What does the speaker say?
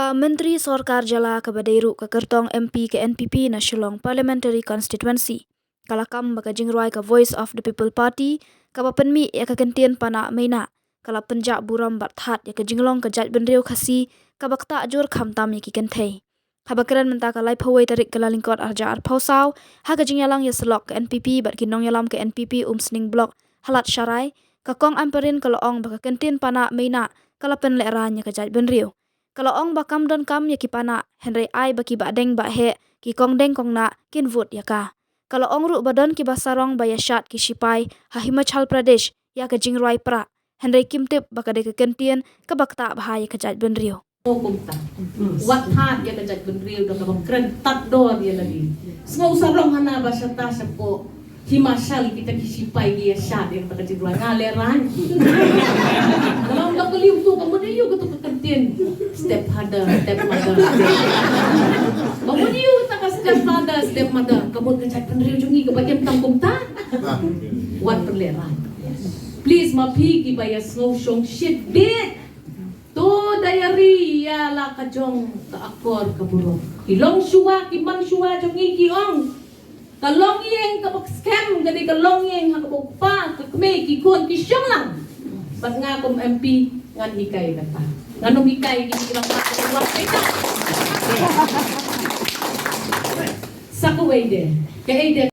Ka Menteri Sorkar Jala ke Badairu ke Kertong MP ke NPP na Shillong Parliamentary Constituency. Kala kam baka jingruai ke Voice of the People Party ka penmi ya ke kentian pana maina. Kala penjak buram bathat ya ke jinglong ke jaj benriu khasi ka bakta ajur kham tam ya ki kenthei. Habakaran menta ka lai phawai tarik kala lingkot arja ar phausaw ha ka jingyalang ya selok ke NPP bat kinong yalam ke NPP sning blok halat syarai ka kong amperin kala ong baka kentian pana maina kala pen leran ya ke jaj benriu. Kalau ong bakam don kam ya kipana Henry ai baki ba deng ba he ki kong deng kong na kin vote ya ka. Kalau ong ru badon ki basarong ba ya shat ki sipai ha Himachal Pradesh ya ka jingruai pra Henry kimtip baka de ke kentian ka bakta bahaya ka jaj benriu. Kumta. Wat hat ya ka jaj benriu do ka kren tat do dia lagi. Semua usarong hana ba syata sapo Himachal kita kisipai dia shat yang tak jingruai ngaleran. Kalau dak liu tu kamu dia yo ka step father, step mother. Kamu niu tak step father, step mother. Kamu kecak peneriu jungi ke bagian tangkum ta? Wan perleran. Please mapi ki bayas ngosong shit bit. To diary ya la kajong ka akor ka burong. Ilong suwa ki man suwa jungi ki ong. Kalong yeng ka scam gadi kalong yeng ha ka pa ka kme ki kon ki syong lang. Bag nga kom MP ngan hikay kata. Nganong hikay gini kilang pakawag kita. Sa kuway de. Kaya